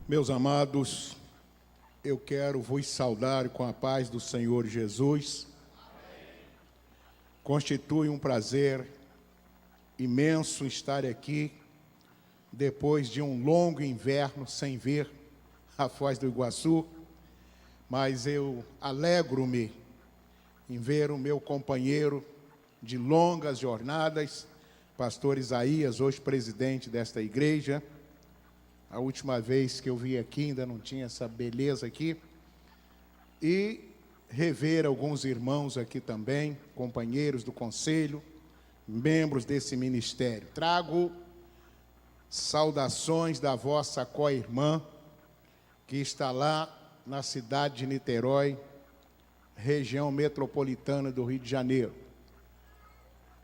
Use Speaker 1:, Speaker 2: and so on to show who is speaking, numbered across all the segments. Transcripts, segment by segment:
Speaker 1: Meus amados, eu quero vos saudar com a paz do Senhor Jesus. Constitui um prazer imenso estar aqui, depois de um longo inverno sem ver a Foz do Iguaçu, mas eu alegro-me em ver o meu companheiro de longas jornadas, pastor Isaías, hoje presidente desta igreja. A última vez que eu vi aqui, ainda não tinha essa beleza aqui. E rever alguns irmãos aqui também, companheiros do conselho, membros desse ministério. Trago saudações da vossa co-irmã, que está lá na cidade de Niterói, região metropolitana do Rio de Janeiro.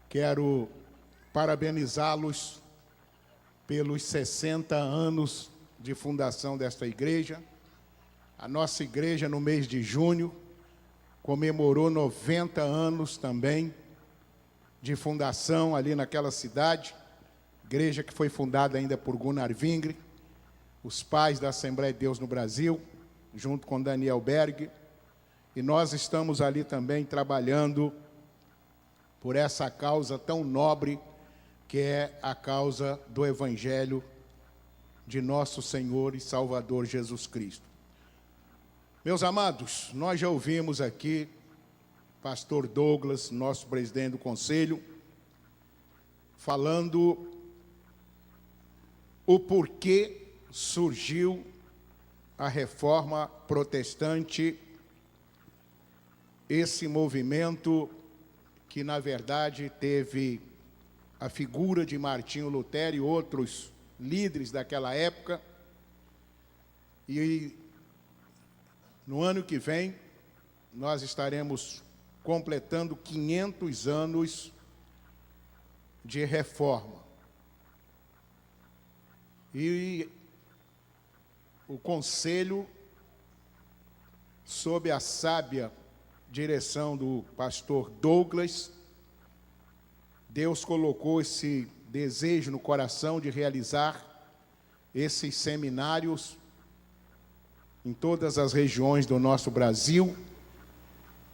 Speaker 1: Quero parabenizá-los pelos 60 anos de fundação desta igreja. A nossa igreja, no mês de junho, comemorou 90 anos também de fundação ali naquela cidade, igreja que foi fundada ainda por Gunnar Wingre, os pais da Assembleia de Deus no Brasil, junto com Daniel Berg, e nós estamos ali também trabalhando por essa causa tão nobre que é a causa do Evangelho de nosso Senhor e Salvador Jesus Cristo. Meus amados, nós já ouvimos aqui pastor Douglas, nosso presidente do conselho, falando o porquê surgiu a reforma protestante, esse movimento que, na verdade, teve a figura de Martinho Lutero e outros líderes daquela época. E no ano que vem, nós estaremos completando 500 anos de reforma. E o conselho, sob a sábia direção do pastor Douglas, Deus colocou esse desejo no coração de realizar esses seminários em todas as regiões do nosso Brasil,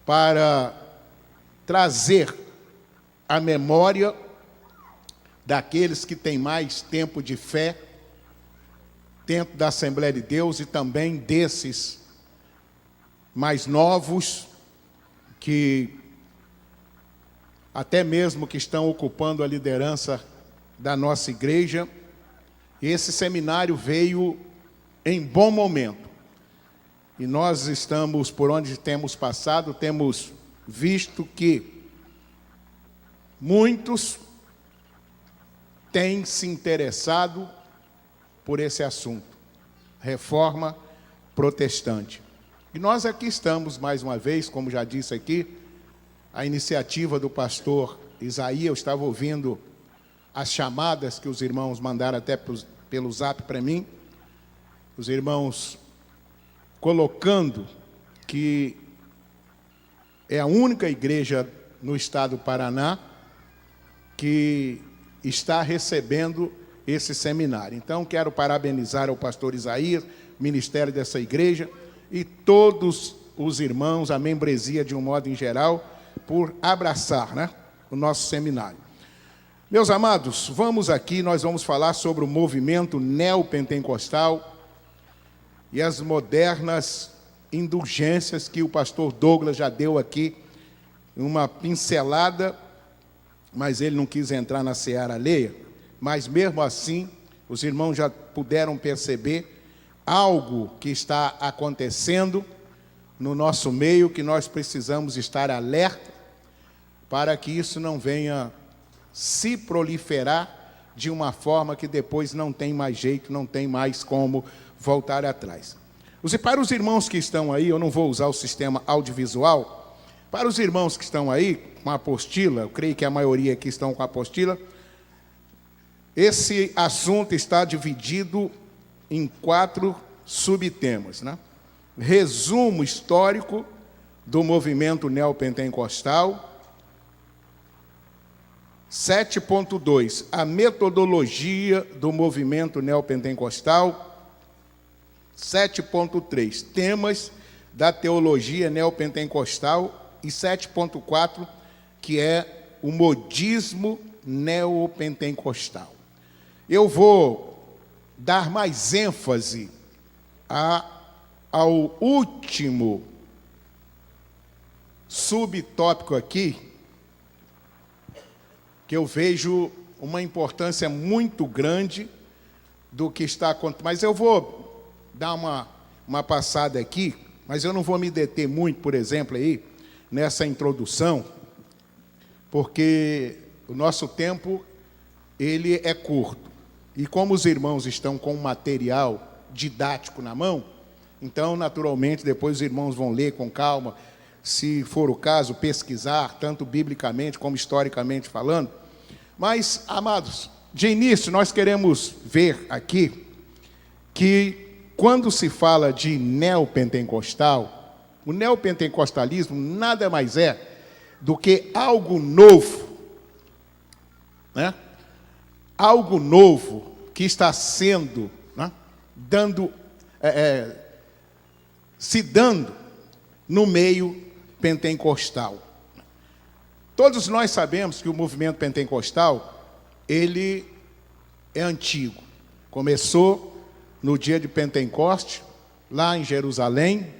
Speaker 1: para trazer a memória daqueles que têm mais tempo de fé dentro da Assembleia de Deus e também desses mais novos, que até mesmo que estão ocupando a liderança da nossa igreja. Esse seminário veio em bom momento. E nós estamos, por onde temos passado, temos visto que muitos têm se interessado por esse assunto, reforma protestante. E nós aqui estamos, mais uma vez, como já disse aqui, a iniciativa do pastor Isaías. Eu estava ouvindo as chamadas que os irmãos mandaram até pelo zap para mim, os irmãos colocando que é a única igreja no estado do Paraná que está recebendo esse seminário. Então, quero parabenizar o pastor Isaías, ministério dessa igreja, e todos os irmãos, a membresia de um modo em geral, por abraçar, o nosso seminário. Meus amados, nós vamos falar sobre o movimento neopentecostal e as modernas indulgências que o pastor Douglas já deu aqui, uma pincelada, mas ele não quis entrar na seara alheia, mas mesmo assim, os irmãos já puderam perceber algo que está acontecendo no nosso meio, que nós precisamos estar alerta para que isso não venha se proliferar de uma forma que depois não tem mais jeito, não tem mais como voltar atrás. E para os irmãos que estão aí, eu não vou usar o sistema audiovisual, para os irmãos que estão aí com a apostila, eu creio que a maioria aqui estão com a apostila, esse assunto está dividido em 4 subtemas, Resumo histórico do movimento neopentecostal. 7.2, a metodologia do movimento neopentecostal. 7.3, temas da teologia neopentecostal, e 7.4, que é o modismo neopentecostal. Eu vou dar mais ênfase ao último subtópico aqui, que eu vejo uma importância muito grande do que está acontecendo. Mas eu vou dar uma passada aqui, mas eu não vou me deter muito, por exemplo, aí, nessa introdução, porque o nosso tempo, ele é curto. E como os irmãos estão com material didático na mão, então, naturalmente, depois os irmãos vão ler com calma, se for o caso, pesquisar, tanto biblicamente como historicamente falando. Mas, amados, de início, nós queremos ver aqui que, quando se fala de neopentecostal, o neopentecostalismo nada mais é do que algo novo, né? Algo novo que está sendo, né? Se dando no meio pentecostal. Todos nós sabemos que o movimento pentecostal, ele é antigo. Começou no dia de Pentecoste, lá em Jerusalém,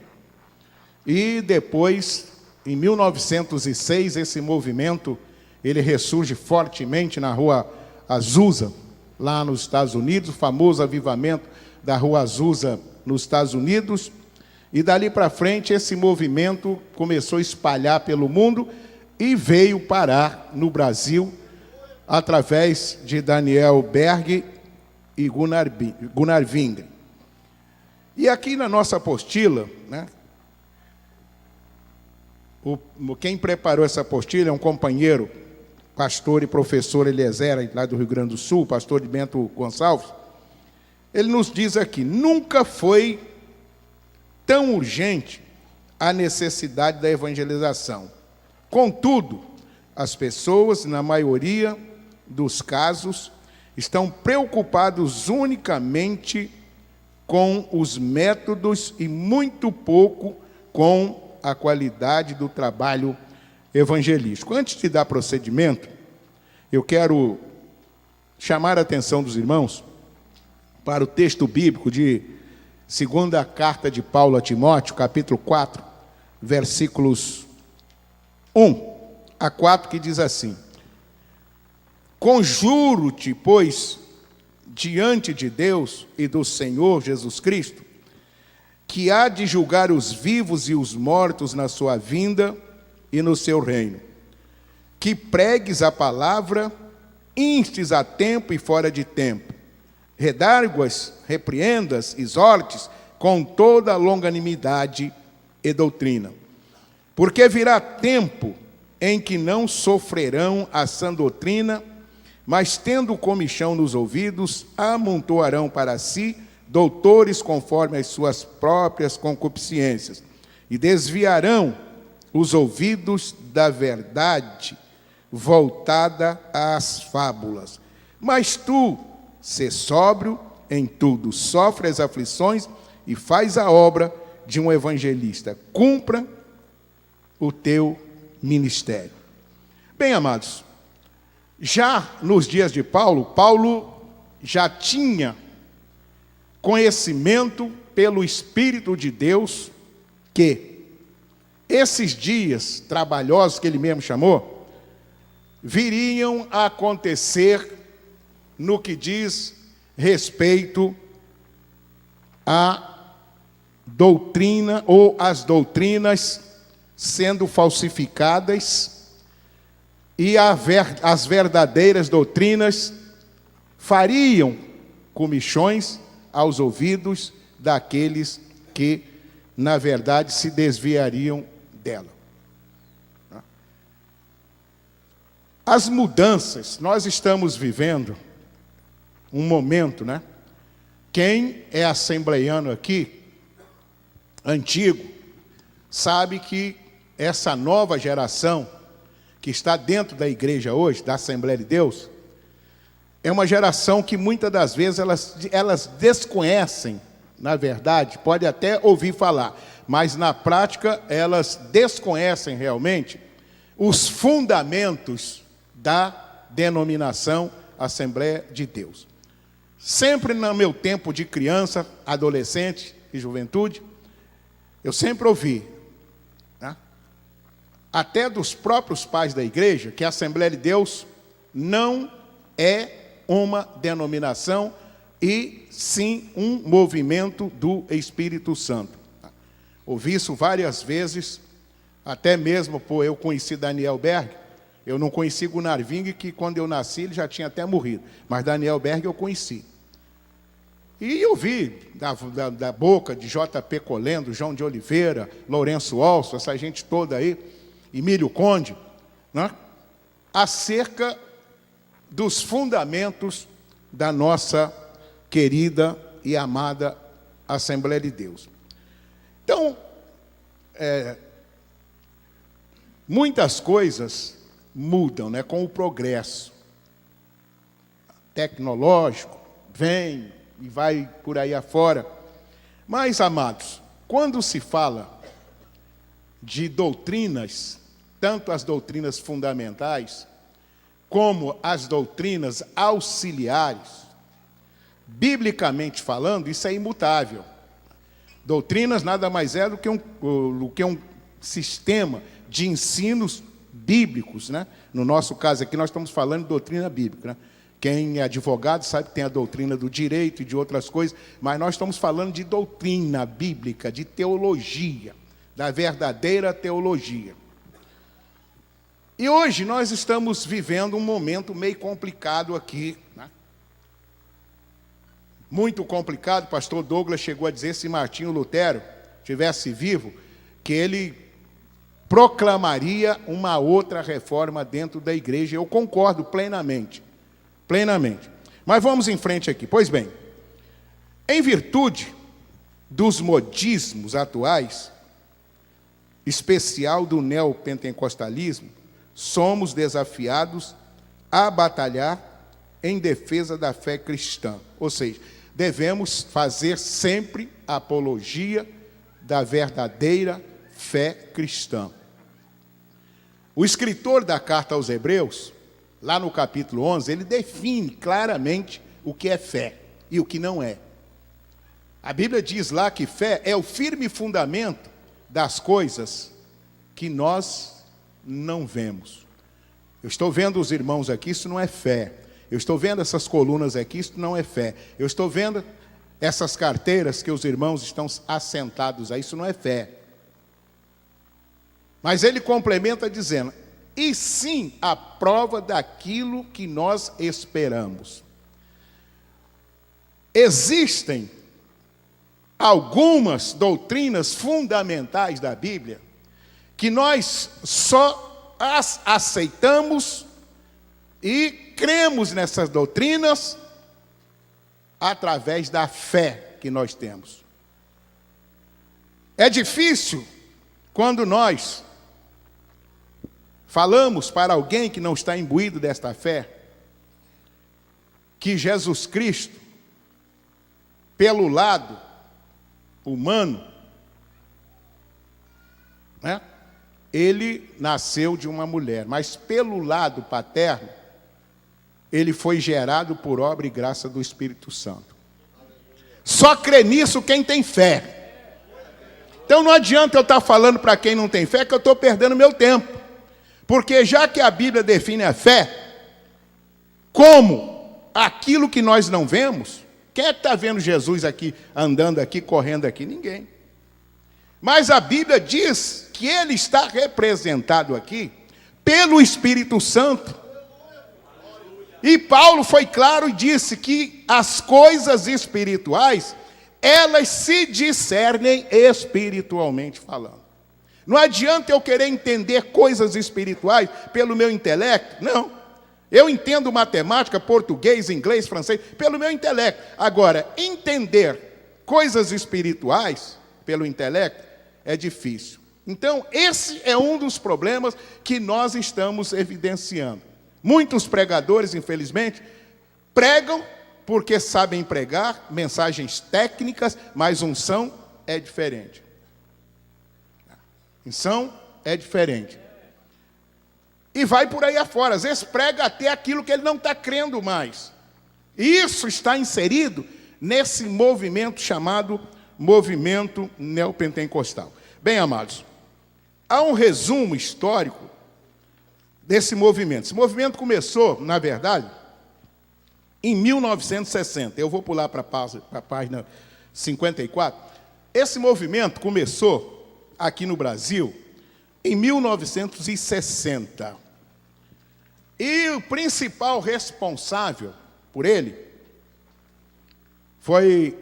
Speaker 1: e depois, em 1906, esse movimento, ele ressurge fortemente na Rua Azusa, lá nos Estados Unidos, o famoso avivamento da Rua Azusa nos Estados Unidos, e dali para frente esse movimento começou a espalhar pelo mundo e veio parar no Brasil através de Daniel Berg e Gunnar Wingren. E aqui na nossa apostila, né, quem preparou essa apostila é um companheiro, pastor e professor Eliezer, lá do Rio Grande do Sul, pastor de Bento Gonçalves. Ele nos diz aqui: nunca foi tão urgente a necessidade da evangelização. Contudo, as pessoas, na maioria dos casos, estão preocupados unicamente com os métodos e muito pouco com a qualidade do trabalho evangelístico. Antes de dar procedimento, eu quero chamar a atenção dos irmãos para o texto bíblico de segunda carta de Paulo a Timóteo, capítulo 4, versículos 1 a 4, que diz assim: conjuro-te, pois, diante de Deus e do Senhor Jesus Cristo, que há de julgar os vivos e os mortos na sua vinda e no seu reino, que pregues a palavra, instes a tempo e fora de tempo, redarguas, repreendas, exortes, com toda a longanimidade e doutrina. Porque virá tempo em que não sofrerão a sã doutrina, mas tendo comichão nos ouvidos, amontoarão para si doutores conforme as suas próprias concupiscências, e desviarão os ouvidos da verdade, voltada às fábulas. Mas tu, sê sóbrio em tudo, sofre as aflições e faz a obra de um evangelista. Cumpra o teu ministério. Bem, amados, já nos dias de Paulo, Paulo já tinha conhecimento pelo Espírito de Deus que esses dias trabalhosos, que ele mesmo chamou, viriam a acontecer no que diz respeito à doutrina ou às doutrinas sendo falsificadas e as verdadeiras doutrinas fariam comichões aos ouvidos daqueles que, na verdade, se desviariam dela. As mudanças, nós estamos vivendo um momento, né? Quem é assembleiano aqui, antigo, sabe que essa nova geração que está dentro da igreja hoje, da Assembleia de Deus, é uma geração que muitas das vezes elas desconhecem, na verdade, pode até ouvir falar, mas na prática elas desconhecem realmente os fundamentos da denominação Assembleia de Deus. Sempre no meu tempo de criança, adolescente e juventude, eu sempre ouvi, né, até dos próprios pais da igreja, que a Assembleia de Deus não é uma denominação e sim um movimento do Espírito Santo. Ouvi isso várias vezes, até mesmo por eu conheci Daniel Berg. Eu não conheci Gunnar Ving, que quando eu nasci ele já tinha até morrido, mas Daniel Berg eu conheci. E eu vi da boca de J.P. Colendo, João de Oliveira, Lourenço Olso, essa gente toda aí, Emílio Conde, né, acerca dos fundamentos da nossa querida e amada Assembleia de Deus. Então, muitas coisas mudam, né, com o progresso tecnológico, vem e vai por aí afora. Mas, amados, quando se fala de doutrinas, tanto as doutrinas fundamentais, como as doutrinas auxiliares, biblicamente falando, isso é imutável. Doutrinas nada mais é do que um sistema de ensinos bíblicos, né? No nosso caso aqui, nós estamos falando de doutrina bíblica, né? Quem é advogado sabe que tem a doutrina do direito e de outras coisas, mas nós estamos falando de doutrina bíblica, de teologia, da verdadeira teologia. E hoje nós estamos vivendo um momento meio complicado aqui, né? Muito complicado. O pastor Douglas chegou a dizer, se Martinho Lutero estivesse vivo, que ele proclamaria uma outra reforma dentro da igreja. Eu concordo plenamente. Mas vamos em frente aqui. Pois bem, em virtude dos modismos atuais, especial do neopentecostalismo, somos desafiados a batalhar em defesa da fé cristã. Ou seja, devemos fazer sempre apologia da verdadeira fé cristã. O escritor da carta aos Hebreus, lá no capítulo 11, ele define claramente o que é fé e o que não é. A Bíblia diz lá que fé é o firme fundamento das coisas que nós não vemos. Eu estou vendo os irmãos aqui, isso não é fé. Eu estou vendo essas colunas aqui, isso não é fé. Eu estou vendo essas carteiras que os irmãos estão assentados aí, isso não é fé. Mas ele complementa dizendo, e sim a prova daquilo que nós esperamos. Existem algumas doutrinas fundamentais da Bíblia que nós só as aceitamos e cremos nessas doutrinas através da fé que nós temos. É difícil quando nós falamos para alguém que não está imbuído desta fé, que Jesus Cristo, pelo lado humano, né, ele nasceu de uma mulher, mas pelo lado paterno, ele foi gerado por obra e graça do Espírito Santo. Só crê nisso quem tem fé. Então não adianta eu estar falando para quem não tem fé, que eu estou perdendo meu tempo. Porque já que a Bíblia define a fé como aquilo que nós não vemos, quem é que está vendo Jesus aqui, andando aqui, correndo aqui? Ninguém. Mas a Bíblia diz que ele está representado aqui pelo Espírito Santo. E Paulo foi claro e disse que as coisas espirituais, elas se discernem espiritualmente falando. Não adianta eu querer entender coisas espirituais pelo meu intelecto, não. Eu entendo matemática, português, inglês, francês, pelo meu intelecto. Agora, entender coisas espirituais pelo intelecto é difícil. Então, esse é um dos problemas que nós estamos evidenciando. Muitos pregadores, infelizmente, pregam porque sabem pregar mensagens técnicas, mas unção é diferente. Unção é diferente. E vai por aí afora. Às vezes prega até aquilo que ele não está crendo mais. Isso está inserido nesse movimento chamado movimento neopentecostal. Bem, amados, há um resumo histórico desse movimento. Esse movimento começou, na verdade, em 1960. Eu vou pular para a página 54. Esse movimento começou aqui no Brasil em 1960. E o principal responsável por ele foi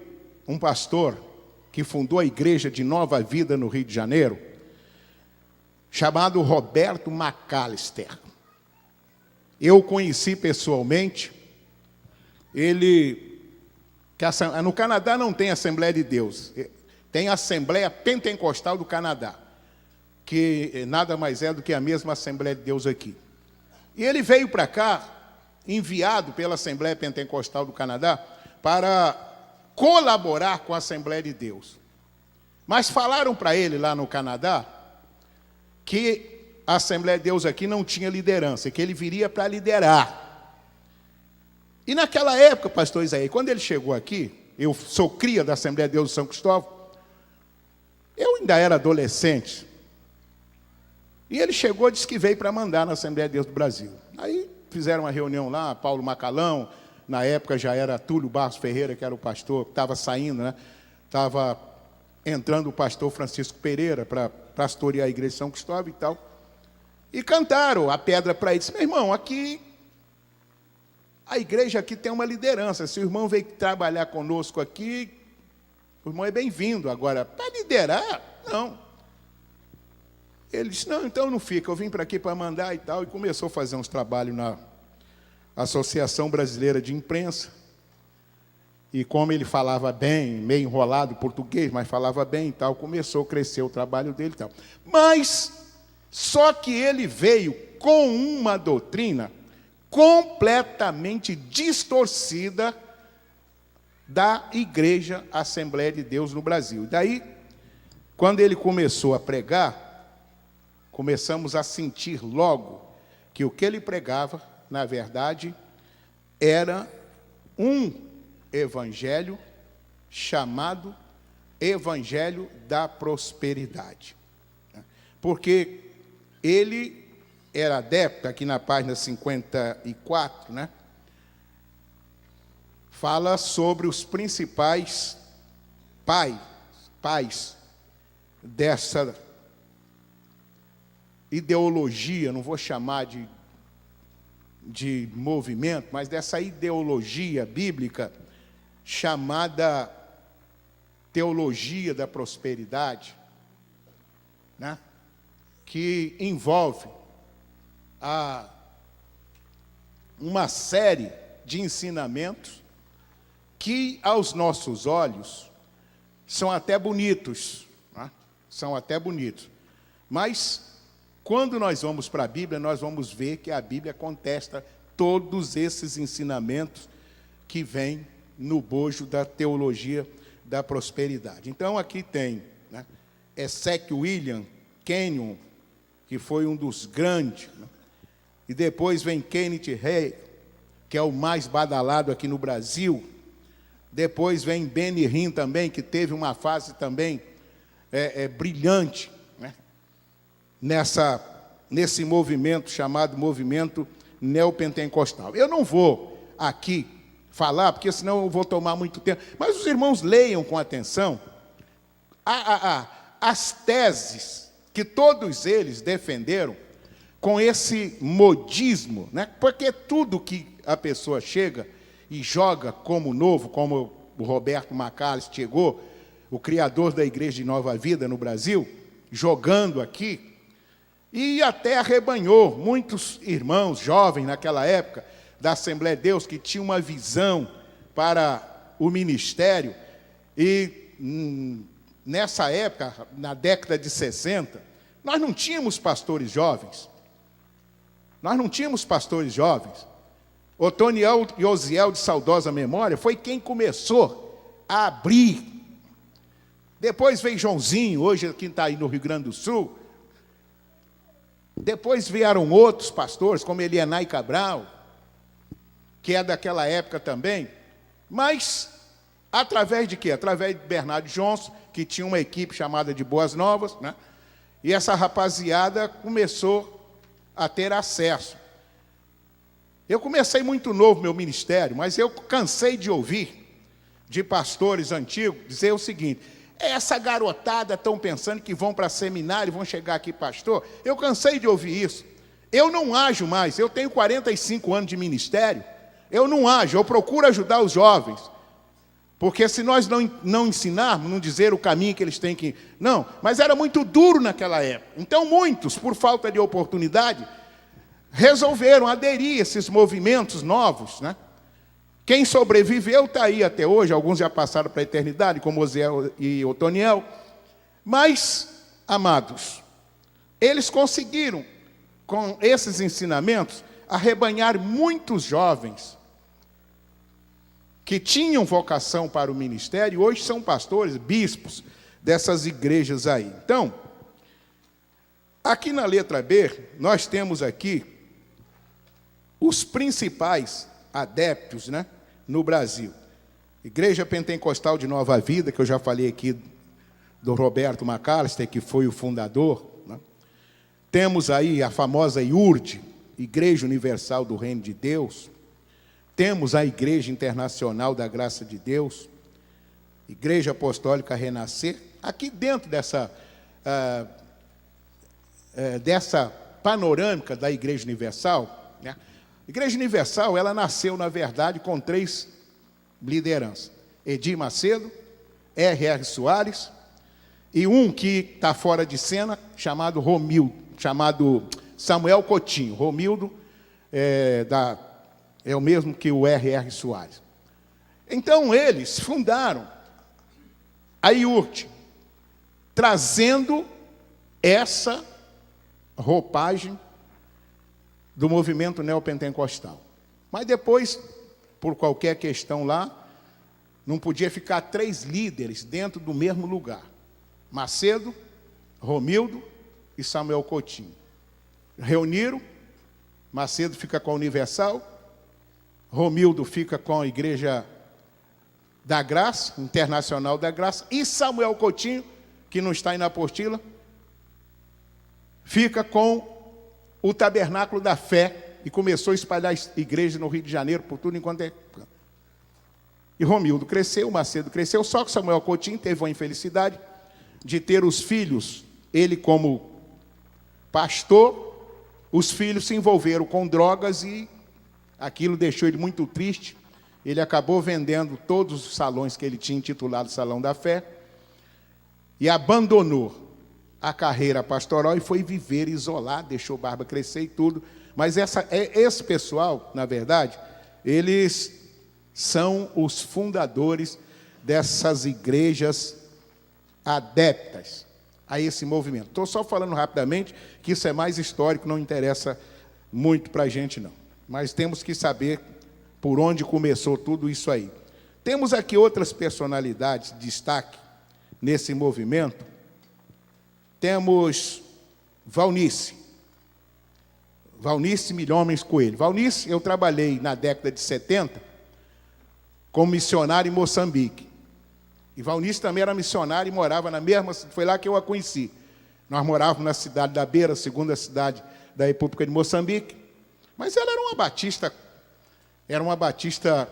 Speaker 1: um pastor que fundou a Igreja de Nova Vida no Rio de Janeiro, chamado Roberto McAllister. Eu o conheci pessoalmente. No Canadá não tem Assembleia de Deus, tem a Assembleia Pentecostal do Canadá, que nada mais é do que a mesma Assembleia de Deus aqui. E ele veio para cá, enviado pela Assembleia Pentecostal do Canadá, para colaborar com a Assembleia de Deus. Mas falaram para ele lá no Canadá que a Assembleia de Deus aqui não tinha liderança, que ele viria para liderar. E naquela época, pastor Isaías, quando ele chegou aqui, eu sou cria da Assembleia de Deus de São Cristóvão, eu ainda era adolescente. E ele chegou e disse que veio para mandar na Assembleia de Deus do Brasil. Aí fizeram uma reunião lá, Paulo Macalão, na época já era Túlio Barros Ferreira, que era o pastor, que estava saindo, né? Estava entrando o pastor Francisco Pereira para pastorear a igreja de São Cristóvão e tal. E cantaram a pedra para ele. Disse, meu irmão, aqui, a igreja aqui tem uma liderança. Se o irmão veio trabalhar conosco aqui, o irmão é bem-vindo. Agora, para liderar, não. Ele disse, não, então não fica, eu vim para aqui para mandar e tal. E começou a fazer uns trabalhos na Associação Brasileira de Imprensa. E como ele falava bem, meio enrolado português, mas falava bem e tal, começou a crescer o trabalho dele e tal. Mas, só que ele veio com uma doutrina completamente distorcida da Igreja Assembleia de Deus no Brasil. Daí, quando ele começou a pregar, começamos a sentir logo que o que ele pregava, na verdade, era um evangelho chamado Evangelho da Prosperidade. Porque ele era adepto, aqui na página 54, né? Fala sobre os principais pais dessa ideologia, não vou chamar de movimento, mas dessa ideologia bíblica chamada teologia da prosperidade, né? Que envolve uma série de ensinamentos que, aos nossos olhos, são até bonitos, né? São até bonitos, mas quando nós vamos para a Bíblia, nós vamos ver que a Bíblia contesta todos esses ensinamentos que vêm no bojo da teologia da prosperidade. Então, aqui tem, né, Ezekiel William Kenyon, que foi um dos grandes, né? E depois vem Kenneth Hagin, que é o mais badalado aqui no Brasil. Depois vem Benny Hinn também, que teve uma fase também brilhante, né? Nesse movimento chamado movimento neopentecostal. Eu não vou aqui falar, porque senão eu vou tomar muito tempo, mas os irmãos leiam com atenção as teses que todos eles defenderam com esse modismo, né? Porque tudo que a pessoa chega e joga como novo, como o Roberto McAllister chegou, o criador da Igreja de Nova Vida no Brasil, jogando aqui, e até arrebanhou muitos irmãos jovens naquela época da Assembleia de Deus que tinham uma visão para o ministério. E nessa época, na década de 60, nós não tínhamos pastores jovens. Nós não tínhamos pastores jovens. Otoniel e Osiel, de saudosa memória, foi quem começou a abrir. Depois veio Joãozinho, hoje quem está aí no Rio Grande do Sul. Depois vieram outros pastores, como Elianai Cabral, que é daquela época também. Mas, através de quê? Através de Bernardo Johnson, que tinha uma equipe chamada de Boas Novas, né? E essa rapaziada começou a ter acesso. Eu comecei muito novo meu ministério, mas eu cansei de ouvir de pastores antigos dizer o seguinte: essa garotada estão pensando que vão para seminário, vão chegar aqui pastor. Eu cansei de ouvir isso. Eu não ajo mais, eu tenho 45 anos de ministério, eu não ajo, eu procuro ajudar os jovens. Porque se nós não ensinarmos, não dizer o caminho que eles têm que... Não, mas era muito duro naquela época. Então muitos, por falta de oportunidade, resolveram aderir a esses movimentos novos, né? Quem sobreviveu está aí até hoje, alguns já passaram para a eternidade, como Osiel e Otoniel. Mas, amados, eles conseguiram, com esses ensinamentos, arrebanhar muitos jovens que tinham vocação para o ministério, e hoje são pastores, bispos dessas igrejas aí. Então, aqui na letra B, nós temos aqui os principais adeptos, né, no Brasil. Igreja Pentecostal de Nova Vida, que eu já falei aqui do Roberto McAllister, que foi o fundador, né? Temos aí a famosa IURD, Igreja Universal do Reino de Deus. Temos a Igreja Internacional da Graça de Deus, Igreja Apostólica Renascer. Aqui dentro dessa panorâmica da Igreja Universal, né? A Igreja Universal, ela nasceu, na verdade, com 3 lideranças: Edir Macedo, R.R. Soares, e um que está fora de cena, chamado Samuel Coutinho. Romildo é o mesmo que o R.R. Soares. Então, eles fundaram a IURT, trazendo essa roupagem do movimento neopentecostal. Mas depois, por qualquer questão lá, não podia ficar 3 líderes dentro do mesmo lugar: Macedo, Romildo e Samuel Coutinho. Reuniram, Macedo fica com a Universal, Romildo fica com a Igreja da Graça, Internacional da Graça, e Samuel Coutinho, que não está aí na apostila, fica com o Tabernáculo da Fé, e começou a espalhar igreja no Rio de Janeiro, por tudo enquanto é... E Romildo cresceu, Macedo cresceu, só que Samuel Coutinho teve a infelicidade de ter os filhos, ele como pastor, os filhos se envolveram com drogas e aquilo deixou ele muito triste. Ele acabou vendendo todos os salões que ele tinha intitulado Salão da Fé e abandonou a carreira pastoral e foi viver isolado, deixou barba crescer e tudo. Mas esse pessoal, na verdade, eles são os fundadores dessas igrejas adeptas a esse movimento. Estou só falando rapidamente, que isso é mais histórico, não interessa muito para a gente, não. Mas temos que saber por onde começou tudo isso aí. Temos aqui outras personalidades de destaque nesse movimento. Temos Valnice Milhomens Coelho. Valnice, eu trabalhei na década de 70 como missionário em Moçambique. E Valnice também era missionária e morava na mesma... Foi lá que eu a conheci. Nós morávamos na cidade da Beira, segunda cidade da República de Moçambique. Mas ela era uma batista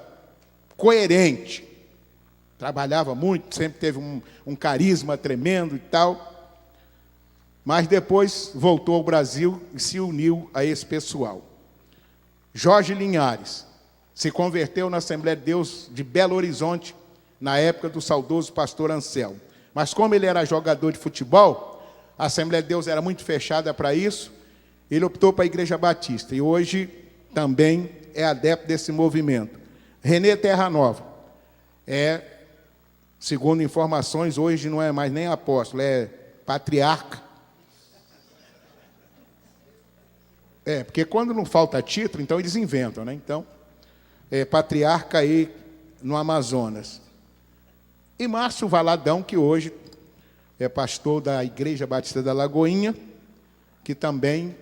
Speaker 1: coerente. Trabalhava muito, sempre teve um carisma tremendo e tal. Mas depois voltou ao Brasil e se uniu a esse pessoal. Jorge Linhares se converteu na Assembleia de Deus de Belo Horizonte, na época do saudoso pastor Anselmo. Mas como ele era jogador de futebol, a Assembleia de Deus era muito fechada para isso, ele optou para a Igreja Batista, e hoje também é adepto desse movimento. Renê Terra Nova segundo informações, hoje não é mais nem apóstolo, é patriarca. Porque quando não falta título, então eles inventam, né? Então, patriarca aí no Amazonas. E Márcio Valadão, que hoje é pastor da Igreja Batista da Lagoinha, que também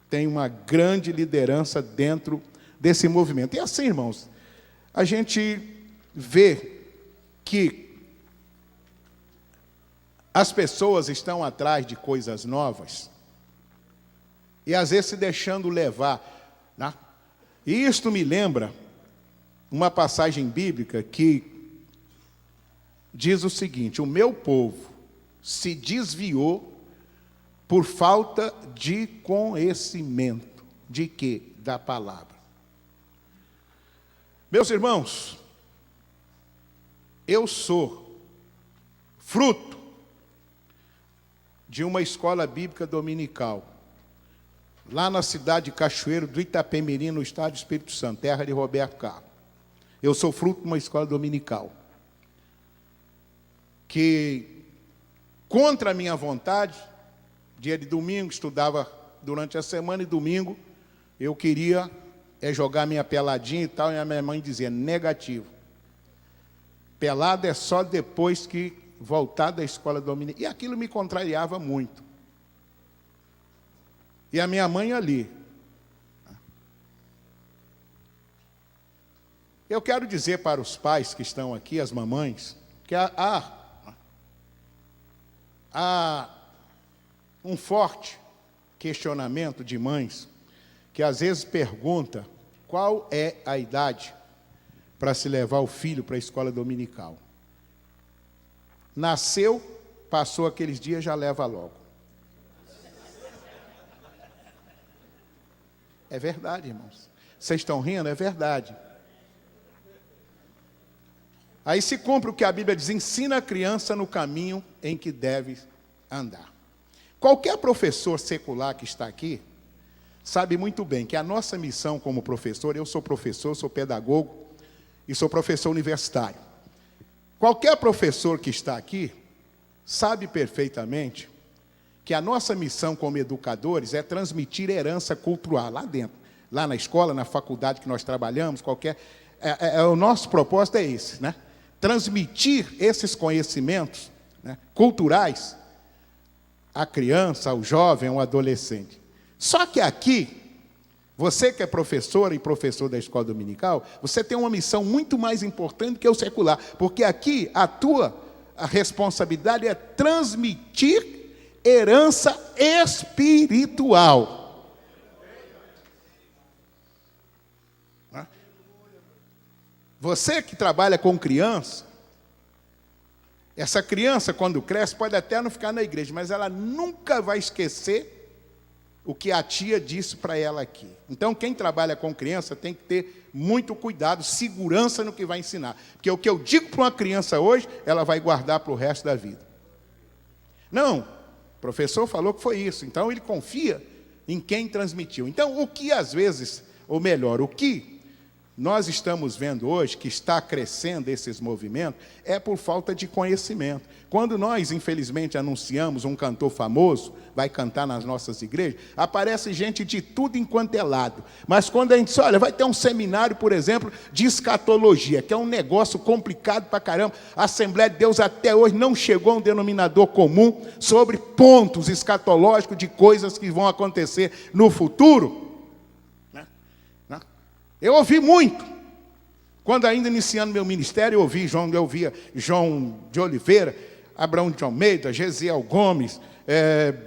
Speaker 1: tem uma grande liderança dentro desse movimento. E assim, irmãos, a gente vê que as pessoas estão atrás de coisas novas e às vezes se deixando levar, né? E isto me lembra uma passagem bíblica que diz o seguinte: o meu povo se desviou por falta de conhecimento. De quê? Da palavra. Meus irmãos, eu sou fruto de uma escola bíblica dominical, lá na cidade de Cachoeiro do Itapemirim, no estado do Espírito Santo, terra de Roberto Carlos. Eu sou fruto de uma escola dominical, que, contra a minha vontade, dia de domingo, estudava durante a semana, e domingo eu queria jogar minha peladinha e tal, e a minha mãe dizia: negativo. Pelada é só depois que voltar da escola dominical. E aquilo me contrariava muito. E a minha mãe ali. Eu quero dizer para os pais que estão aqui, as mamães, que há um forte questionamento de mães que às vezes pergunta qual é a idade para se levar o filho para a escola dominical. Nasceu, passou aqueles dias, já leva logo. É verdade, irmãos. Vocês estão rindo? É verdade. Aí se cumpre o que a Bíblia diz: ensina a criança no caminho em que deve andar. Qualquer professor secular que está aqui sabe muito bem que a nossa missão como professor, eu sou professor, sou pedagogo e sou professor universitário. Qualquer professor que está aqui sabe perfeitamente que a nossa missão como educadores é transmitir herança cultural lá dentro, lá na escola, na faculdade que nós trabalhamos, o nosso propósito é esse, né? Transmitir esses conhecimentos, né, culturais à criança, ao jovem, ao adolescente. Só que aqui, você que é professora e professor da escola dominical, você tem uma missão muito mais importante que o secular, porque aqui a responsabilidade é transmitir herança espiritual. Você que trabalha com criança, essa criança, quando cresce, pode até não ficar na igreja, mas ela nunca vai esquecer o que a tia disse para ela aqui. Então, quem trabalha com criança tem que ter muito cuidado, segurança no que vai ensinar. Porque o que eu digo para uma criança hoje, ela vai guardar para o resto da vida. Não, o professor falou que foi isso. Então, ele confia em quem transmitiu. Então, o que às vezes, ou melhor, o que nós estamos vendo hoje, que está crescendo esses movimentos, é por falta de conhecimento. Quando nós, infelizmente, anunciamos um cantor famoso, vai cantar nas nossas igrejas, aparece gente de tudo enquanto é lado. Mas quando a gente diz: olha, vai ter um seminário, por exemplo, de escatologia, que é um negócio complicado pra caramba. A Assembleia de Deus até hoje não chegou a um denominador comum sobre pontos escatológicos de coisas que vão acontecer no futuro. Eu ouvi muito. Quando ainda iniciando meu ministério, eu ouvia João de Oliveira, Abraão de Almeida, Gesiel Gomes,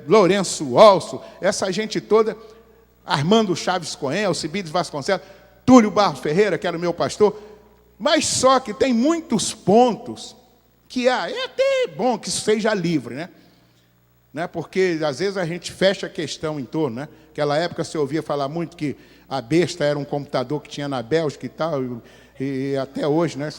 Speaker 1: Lourenço Olso, essa gente toda, Armando Chaves Cohen, Alcibiades Vasconcelos, Túlio Barros Ferreira, que era o meu pastor. Mas só que tem muitos pontos que é até bom que isso seja livre, né? Porque às vezes a gente fecha a questão em torno, né? Naquela época você ouvia falar muito que a besta era um computador que tinha na Bélgica e tal, e até hoje, né?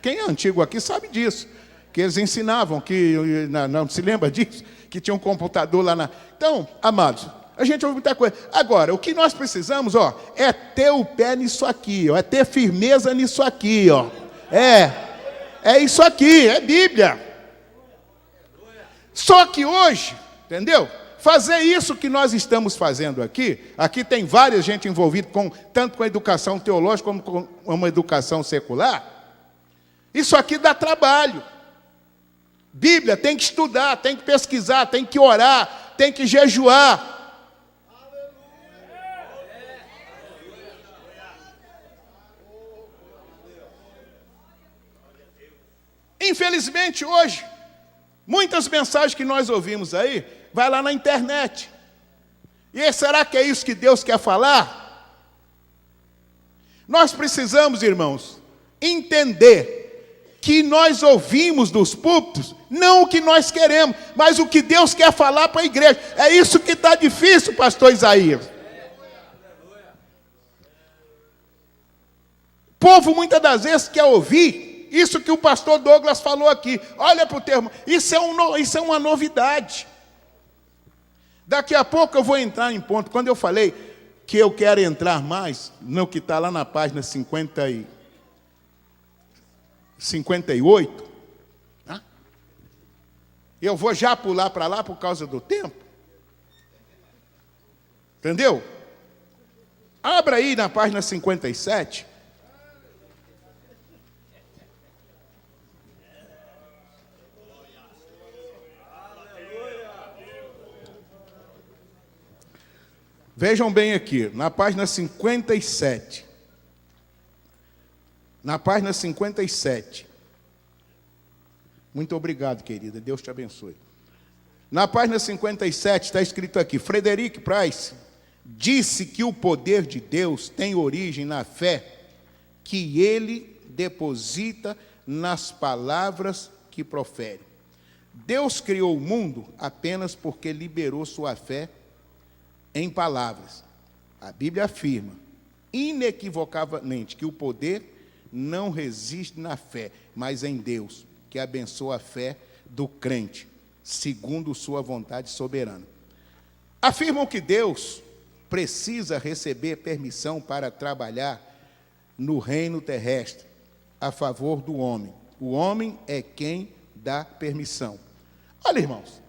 Speaker 1: Quem é antigo aqui sabe disso, que eles ensinavam, que não se lembra disso, que tinha um computador lá na... Então, amados, a gente ouve muita coisa. Agora, o que nós precisamos, é ter o pé nisso aqui, é ter firmeza nisso aqui, É isso aqui, é Bíblia. Só que hoje, entendeu? fazer isso que nós estamos fazendo aqui. Aqui tem várias gente envolvida, tanto com a educação teológica como com uma educação secular. Isso aqui dá trabalho. Bíblia tem que estudar, tem que pesquisar, tem que orar, tem que jejuar. Infelizmente, hoje, muitas mensagens que nós ouvimos aí, vai lá na internet. E será que é isso que Deus quer falar? Nós precisamos, irmãos, entender que nós ouvimos dos púlpitos, não o que nós queremos, mas o que Deus quer falar para a igreja. É isso que está difícil, pastor Isaías. O povo, muitas das vezes, quer ouvir isso que o pastor Douglas falou aqui. Olha para o termo. Isso é uma novidade. Daqui a pouco eu vou entrar em ponto. Quando eu falei que eu quero entrar mais no que está lá na página 58, né? Eu vou já pular para lá por causa do tempo. Entendeu? Abra aí na página 57. Vejam bem aqui, na página 57. Na página 57. Muito obrigado, querida. Deus te abençoe. Na página 57 está escrito aqui: Frederick Price disse que o poder de Deus tem origem na fé que ele deposita nas palavras que profere. Deus criou o mundo apenas porque liberou sua fé em palavras. A Bíblia afirma inequivocavelmente que o poder não reside na fé, mas em Deus, que abençoa a fé do crente, segundo sua vontade soberana. Afirmam que Deus precisa receber permissão para trabalhar no reino terrestre a favor do homem. O homem é quem dá permissão. Olha, irmãos,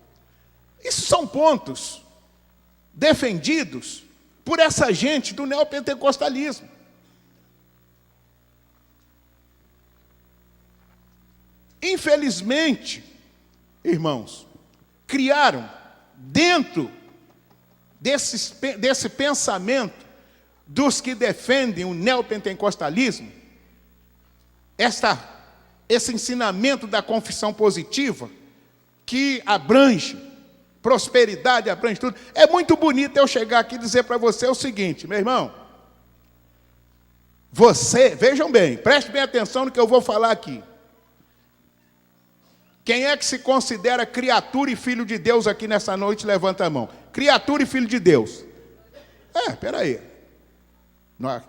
Speaker 1: isso são pontos defendidos por essa gente do neopentecostalismo. Infelizmente, irmãos, criaram dentro desse pensamento dos que defendem o neopentecostalismo, esse ensinamento da confissão positiva, que abrange prosperidade, abrange tudo. É muito bonito eu chegar aqui e dizer para você o seguinte, meu irmão, vejam bem, preste bem atenção no que eu vou falar aqui. Quem é que se considera criatura e filho de Deus aqui nessa noite? Levanta a mão. Criatura e filho de Deus. Peraí.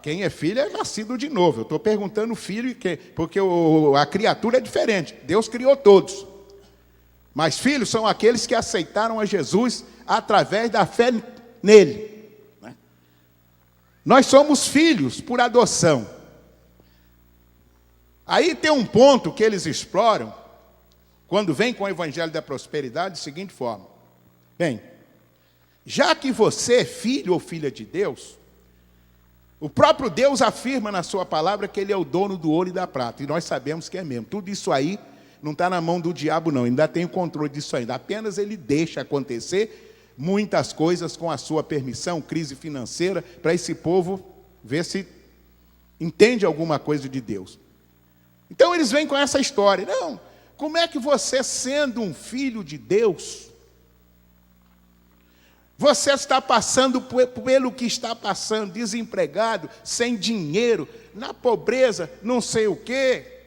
Speaker 1: Quem é filho é nascido de novo. Eu estou perguntando filho, porque a criatura é diferente. Deus criou todos. Mas filhos são aqueles que aceitaram a Jesus através da fé nele. Nós somos filhos por adoção. Aí tem um ponto que eles exploram, quando vem com o Evangelho da Prosperidade, da seguinte forma: bem, já que você é filho ou filha de Deus, o próprio Deus afirma na sua palavra que Ele é o dono do ouro e da prata, e nós sabemos que é mesmo. Tudo isso aí não está na mão do diabo, não. Ainda tem o controle disso ainda. Apenas ele deixa acontecer muitas coisas com a sua permissão, crise financeira, para esse povo ver se entende alguma coisa de Deus. Então eles vêm com essa história. Não, como é que você, sendo um filho de Deus, você está passando pelo que está passando, desempregado, sem dinheiro, na pobreza, não sei o quê?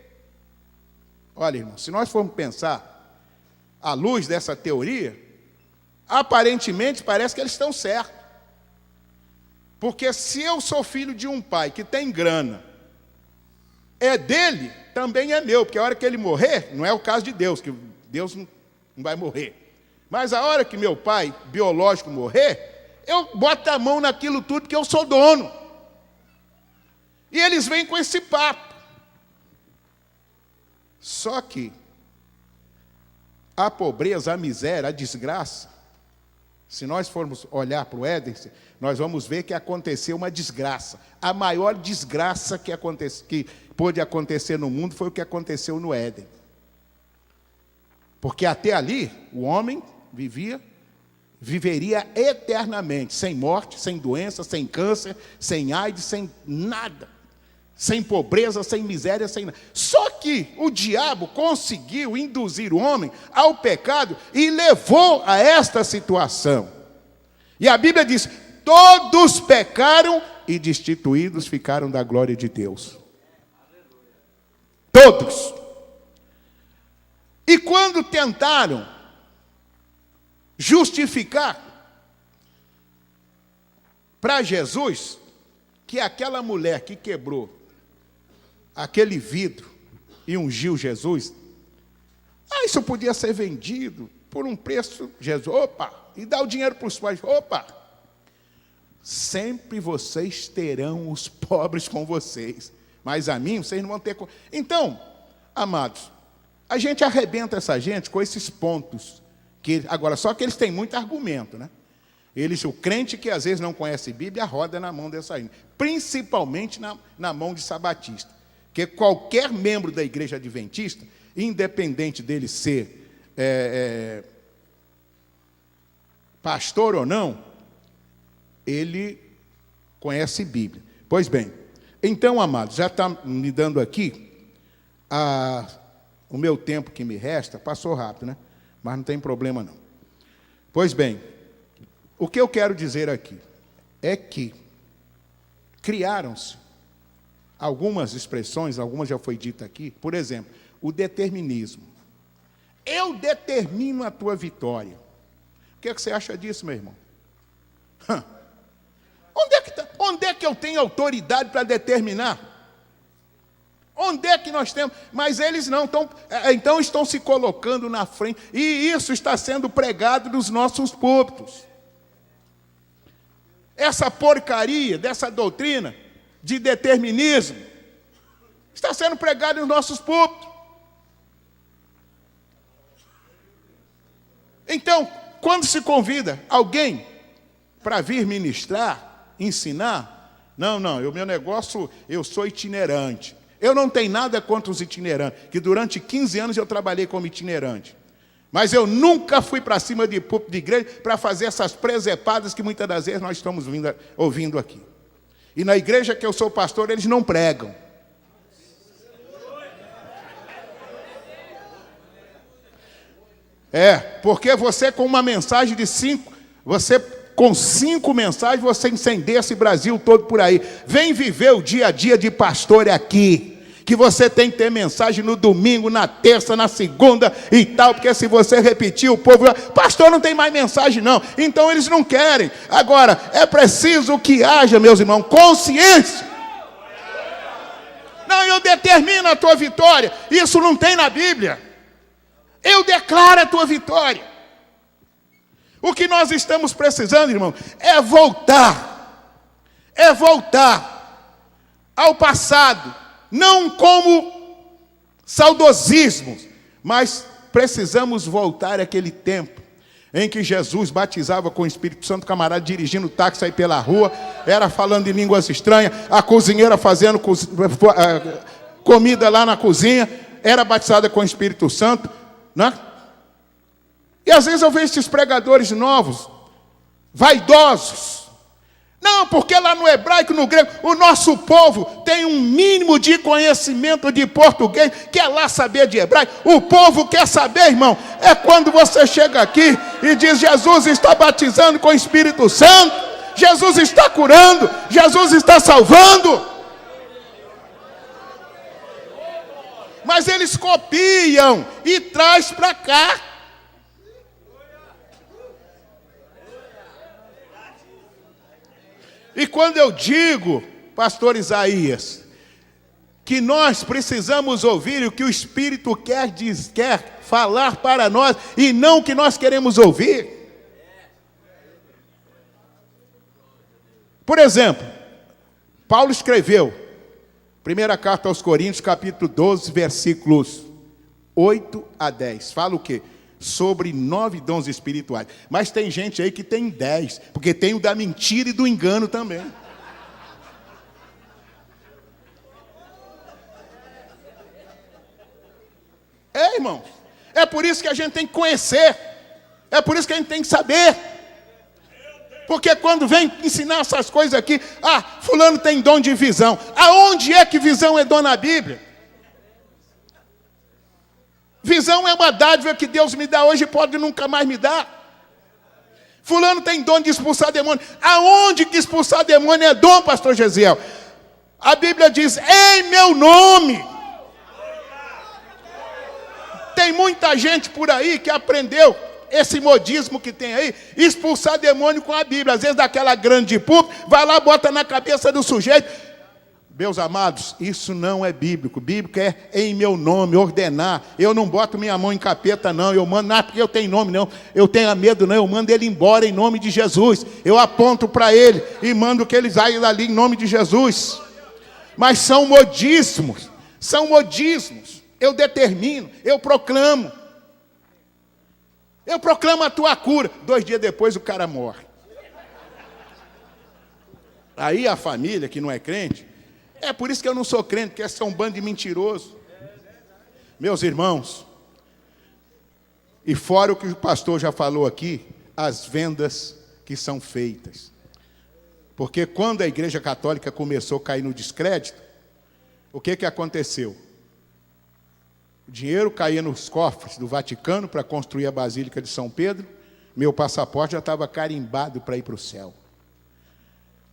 Speaker 1: Olha, irmão, se nós formos pensar à luz dessa teoria, aparentemente parece que eles estão certos. Porque se eu sou filho de um pai que tem grana, é dele, também é meu, porque a hora que ele morrer, não é o caso de Deus, que Deus não vai morrer. Mas a hora que meu pai biológico morrer, eu boto a mão naquilo tudo porque eu sou dono. E eles vêm com esse papo. Só que a pobreza, a miséria, a desgraça Se nós formos olhar para o Éden, nós vamos ver que aconteceu uma desgraça. A maior desgraça que pôde acontecer no mundo foi o que aconteceu no Éden. Porque até ali, o homem viveria eternamente, sem morte, sem doença, sem câncer, sem AIDS, sem nada. Sem pobreza, sem miséria, sem nada. Só que o diabo conseguiu induzir o homem ao pecado e levou a esta situação. E a Bíblia diz: todos pecaram e destituídos ficaram da glória de Deus. Todos. E quando tentaram justificar para Jesus que aquela mulher que quebrou aquele vidro e ungiu Jesus, isso podia ser vendido por um preço. Jesus, e dá o dinheiro para os pais. Sempre vocês terão os pobres com vocês, mas a mim vocês não vão ter. Então, amados, a gente arrebenta essa gente com esses pontos. Agora, só que eles têm muito argumento, né? O crente que às vezes não conhece Bíblia, roda na mão dessa gente, principalmente na mão de sabatista. Porque qualquer membro da igreja adventista, independente dele ser pastor ou não, ele conhece Bíblia. Pois bem, então, amados, já está me dando aqui o meu tempo que me resta, passou rápido, né? Mas não tem problema não. Pois bem, o que eu quero dizer aqui é que criaram-se algumas expressões, algumas já foi dita aqui, por exemplo, o determinismo. Eu determino a tua vitória. O que você acha disso, meu irmão? Onde é que eu tenho autoridade para determinar? Onde é que nós temos? Mas eles não então estão se colocando na frente, e isso está sendo pregado nos nossos púlpitos. Essa porcaria dessa doutrina de determinismo está sendo pregada nos nossos púlpitos. Então, quando se convida alguém para vir ministrar, ensinar, não, o meu negócio, eu sou itinerante. Eu não tenho nada contra os itinerantes, que durante 15 anos eu trabalhei como itinerante. Mas eu nunca fui para cima de púlpito de igreja para fazer essas presepadas que muitas das vezes nós estamos ouvindo aqui. E na igreja que eu sou pastor, eles não pregam. Porque você com uma mensagem de 5, com 5 mensagens, você incendeia esse Brasil todo por aí. Vem viver o dia a dia de pastor aqui. Que você tem que ter mensagem no domingo, na terça, na segunda e tal, porque se você repetir, o povo... Pastor, não tem mais mensagem não. Então eles não querem. Agora, é preciso que haja, meus irmãos, consciência. Não, eu determino a tua vitória. Isso não tem na Bíblia. Eu declaro a tua vitória. O que nós estamos precisando, irmão, é voltar ao passado. Não como saudosismos, mas precisamos voltar àquele tempo em que Jesus batizava com o Espírito Santo, camarada dirigindo o táxi aí pela rua, era falando em línguas estranhas, a cozinheira fazendo comida lá na cozinha, era batizada com o Espírito Santo, né? E às vezes eu vejo esses pregadores novos, vaidosos. Não, porque lá no hebraico, no grego, o nosso povo tem um mínimo de conhecimento de português, quer lá saber de hebraico. O povo quer saber, irmão, é quando você chega aqui e diz: Jesus está batizando com o Espírito Santo, Jesus está curando, Jesus está salvando. Mas eles copiam e traz para cá. E quando eu digo, pastor Isaías, que nós precisamos ouvir o que o Espírito quer falar para nós, e não o que nós queremos ouvir. Por exemplo, Paulo escreveu, primeira carta aos Coríntios, capítulo 12, versículos 8 a 10. Fala o quê? sobre 9 dons espirituais. Mas tem gente aí que tem 10, porque tem o da mentira e do engano também. Irmão, é por isso que a gente tem que conhecer, é por isso que a gente tem que saber. Porque quando vem ensinar essas coisas aqui, fulano tem dom de visão. Aonde é que visão é dom na Bíblia? Visão é uma dádiva que Deus me dá hoje e pode nunca mais me dar. Fulano tem dom de expulsar demônio. Aonde que expulsar demônio é dom, pastor Gesiel? A Bíblia diz, em meu nome. Tem muita gente por aí que aprendeu esse modismo que tem aí, expulsar demônio com a Bíblia. Às vezes daquela grande púlpito, vai lá, bota na cabeça do sujeito. Meus amados, isso não é bíblico. Bíblico é em meu nome, ordenar. Eu não boto minha mão em capeta, não. Eu mando, não é porque eu tenho nome, não. Eu tenho medo, não. Eu mando ele embora em nome de Jesus. Eu aponto para ele e mando que ele saia dali em nome de Jesus. Mas são modismos. São modismos. Eu determino, eu proclamo. Eu proclamo a tua cura. 2 dias depois o cara morre. Aí a família que não é crente, é por isso que eu não sou crente, porque é um bando de mentirosos. Meus irmãos, e fora o que o pastor já falou aqui, as vendas que são feitas. Porque quando a Igreja Católica começou a cair no descrédito, o que aconteceu? O dinheiro caía nos cofres do Vaticano para construir a Basílica de São Pedro. Meu passaporte já estava carimbado para ir para o céu.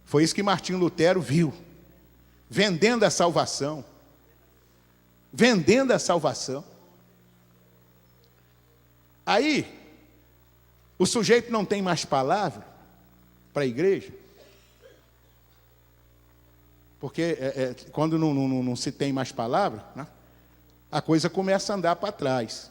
Speaker 1: Foi isso que Martinho Lutero viu. Vendendo a salvação. Vendendo a salvação. Aí, o sujeito não tem mais palavra para a igreja. Porque quando não se tem mais palavra, né? A coisa começa a andar para trás.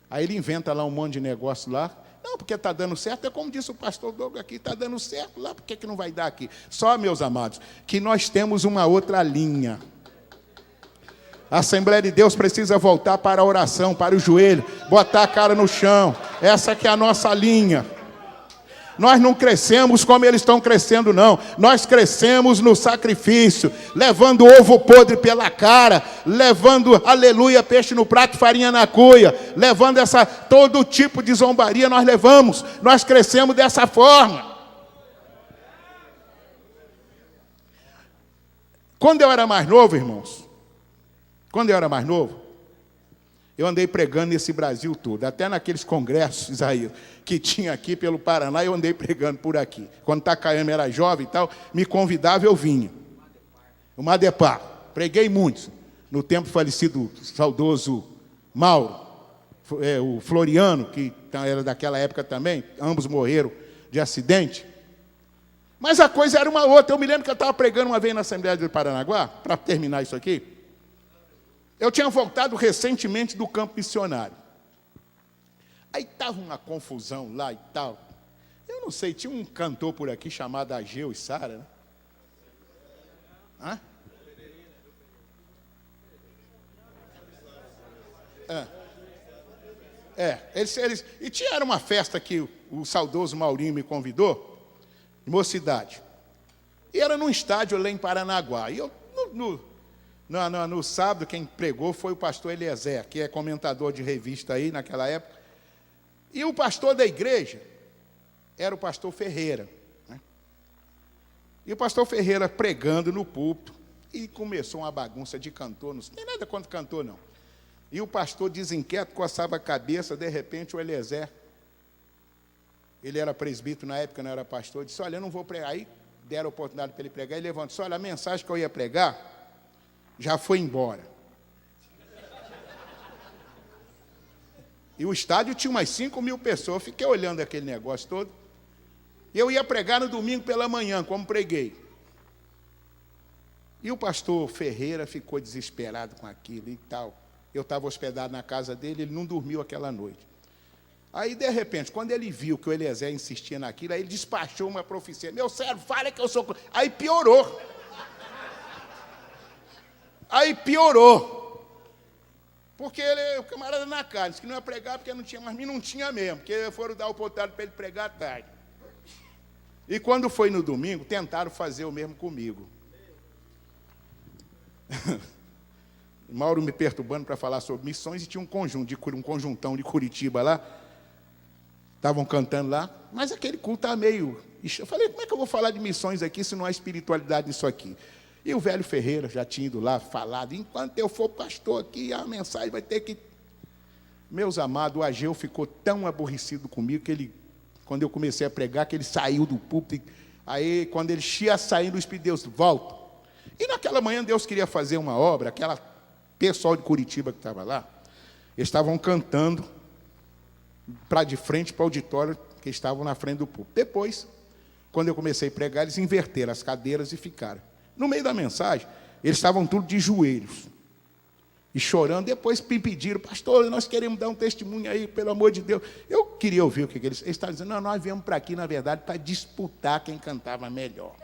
Speaker 1: Aí ele inventa lá um monte de negócio lá. Não, porque está dando certo. É como disse o pastor Douglas aqui, está dando certo lá, por que não vai dar aqui? Só, meus amados, que nós temos uma outra linha. A Assembleia de Deus precisa voltar para a oração, para o joelho, botar a cara no chão. Essa que é a nossa linha. Nós não crescemos como eles estão crescendo, não. Nós crescemos no sacrifício, levando ovo podre pela cara, levando, aleluia, peixe no prato, farinha na cuia, levando todo tipo de zombaria nós levamos. Nós crescemos dessa forma. Quando eu era mais novo, irmãos, eu andei pregando nesse Brasil todo, até naqueles congressos aí, que tinha aqui pelo Paraná, eu andei pregando por aqui. Quando Takayama era jovem e tal, me convidava, eu vinha. O Madepar, preguei muito. No tempo falecido, saudoso Mauro, o Floriano, que era daquela época também, ambos morreram de acidente. Mas a coisa era uma outra. Eu me lembro que eu estava pregando uma vez na Assembleia de Paranaguá, para terminar isso aqui. Eu tinha voltado recentemente do campo missionário. Aí estava uma confusão lá e tal. Eu não sei, tinha um cantor por aqui chamado Ageu e Sara, né? Hã? E era uma festa que o saudoso Maurinho me convidou, de mocidade. E era num estádio lá em Paranaguá. E eu, no sábado, quem pregou foi o pastor Eliezer, que é comentador de revista aí naquela época. E o pastor da igreja era o pastor Ferreira, né? E o pastor Ferreira pregando no púlpito, e começou uma bagunça de cantor, não tem nada contra cantor, não. E o pastor desinquieto, coçava a cabeça, de repente o Eliezer, ele era presbítero na época, não era pastor, disse, olha, eu não vou pregar. Aí deram a oportunidade para ele pregar, e levantou, disse, olha, a mensagem que eu ia pregar já foi embora. E o estádio tinha umas 5.000 pessoas. Eu fiquei olhando aquele negócio todo. E eu ia pregar no domingo pela manhã, como preguei. E o pastor Ferreira ficou desesperado com aquilo e tal. Eu estava hospedado na casa dele, ele não dormiu aquela noite. Aí, de repente, quando ele viu que o Eliezer insistia naquilo, aí ele despachou uma profecia. Meu servo, fala que eu sou... Aí piorou. Porque ele, o camarada na cara, disse que não ia pregar porque não tinha, mas mim não tinha mesmo, porque foram dar o oportunidade para ele pregar à tarde. E quando foi no domingo, tentaram fazer o mesmo comigo. Mauro me perturbando para falar sobre missões, e tinha um conjuntão de Curitiba lá, estavam cantando lá, mas aquele culto estava meio... Eu falei, como é que eu vou falar de missões aqui se não há espiritualidade nisso aqui? E o velho Ferreira já tinha ido lá, falado, enquanto eu for pastor aqui, a mensagem vai ter que... Meus amados, o Ageu ficou tão aborrecido comigo, que ele, quando eu comecei a pregar, que ele saiu do púlpito, aí quando ele ia saindo, o Espírito de Deus, volta. E naquela manhã Deus queria fazer uma obra, aquela pessoal de Curitiba que estava lá, eles estavam cantando para de frente para o auditório, que estavam na frente do púlpito. Depois, quando eu comecei a pregar, eles inverteram as cadeiras e ficaram. No meio da mensagem, eles estavam tudo de joelhos e chorando. Depois me pediram, pastor, nós queremos dar um testemunho aí, pelo amor de Deus. Eu queria ouvir o que eles estavam dizendo. Não, nós viemos para aqui, na verdade, para disputar quem cantava melhor.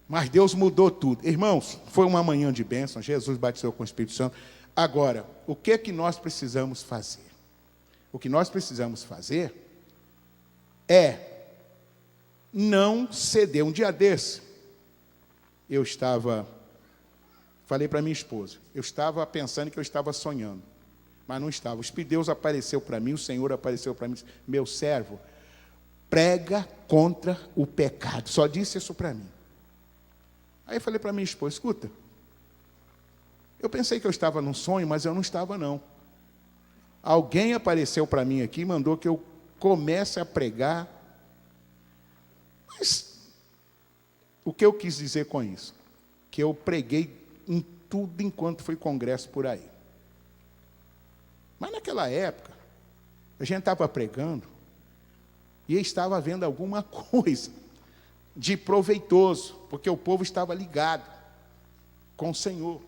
Speaker 1: Mas Deus mudou tudo. Irmãos, foi uma manhã de bênção, Jesus batizou com o Espírito Santo. Agora, o que é que nós precisamos fazer? O que nós precisamos fazer é não ceder. Um dia desse, falei para minha esposa, eu estava pensando que eu estava sonhando, mas não estava. O Espírito de Deus apareceu para mim, o Senhor apareceu para mim, disse, meu servo, prega contra o pecado. Só disse isso para mim. Aí eu falei para minha esposa, escuta, eu pensei que eu estava num sonho, mas eu não estava não. Alguém apareceu para mim aqui e mandou que eu comece a pregar. Mas o que eu quis dizer com isso? Que eu preguei em tudo enquanto foi congresso por aí. Mas naquela época, a gente estava pregando e estava vendo alguma coisa de proveitoso, porque o povo estava ligado com o Senhor.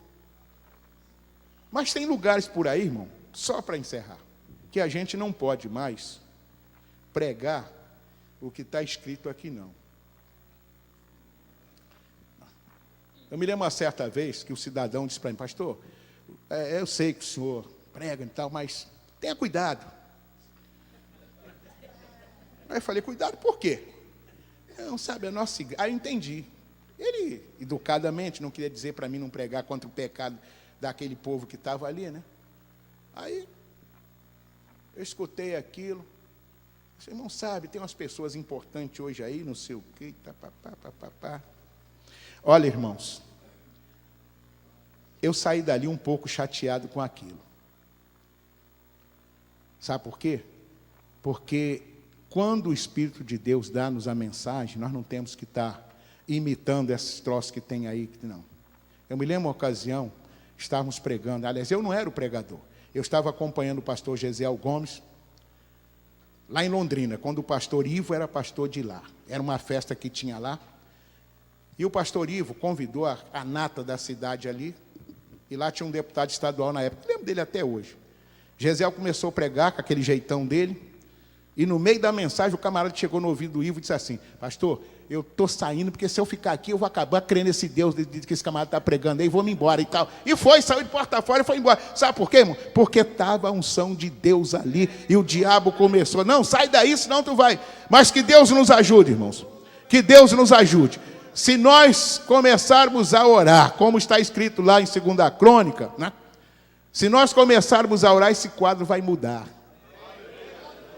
Speaker 1: Mas tem lugares por aí, irmão, só para encerrar, que a gente não pode mais pregar o que está escrito aqui, não. Eu me lembro uma certa vez que o cidadão disse para mim, pastor, eu sei que o senhor prega e tal, mas tenha cuidado. Aí eu falei, cuidado por quê? Não, sabe, a nossa igreja... Aí eu entendi. Ele, educadamente, não queria dizer para mim não pregar contra o pecado daquele povo que estava ali, né? Aí, eu escutei aquilo. Você não sabe, tem umas pessoas importantes hoje aí, não sei o quê, papapá. Olha, irmãos, eu saí dali um pouco chateado com aquilo. Sabe por quê? Porque quando o Espírito de Deus dá-nos a mensagem, nós não temos que estar imitando esses troços que tem aí, não. Eu me lembro uma ocasião, estávamos pregando, aliás, eu não era o pregador, eu estava acompanhando o pastor Gesiel Gomes, lá em Londrina, quando o pastor Ivo era pastor de lá. Era uma festa que tinha lá. E o pastor Ivo convidou a nata da cidade ali, e lá tinha um deputado estadual na época, eu lembro dele até hoje. Gesiel começou a pregar com aquele jeitão dele, e no meio da mensagem o camarada chegou no ouvido do Ivo e disse assim, pastor, eu estou saindo, porque se eu ficar aqui, eu vou acabar crendo nesse Deus que esse camarada está pregando aí, vou-me embora e tal. E foi, saiu de porta fora e foi embora. Sabe por quê, irmão? Porque estava a unção de Deus ali, e o diabo começou, não, sai daí, senão tu vai. Mas que Deus nos ajude, irmãos. Que Deus nos ajude. Se nós começarmos a orar, como está escrito lá em 2ª Crônica, né? Se nós começarmos a orar, esse quadro vai mudar.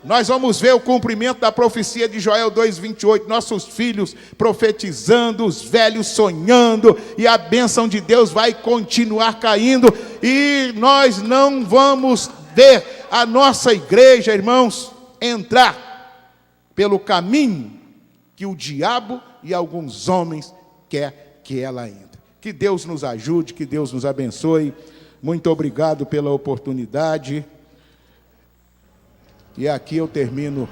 Speaker 1: Nós vamos ver o cumprimento da profecia de Joel 2:28, nossos filhos profetizando, os velhos sonhando, e a bênção de Deus vai continuar caindo, e nós não vamos ver a nossa igreja, irmãos, entrar pelo caminho que o diabo e alguns homens querem que ela entre. Que Deus nos ajude, que Deus nos abençoe. Muito obrigado pela oportunidade. E aqui eu termino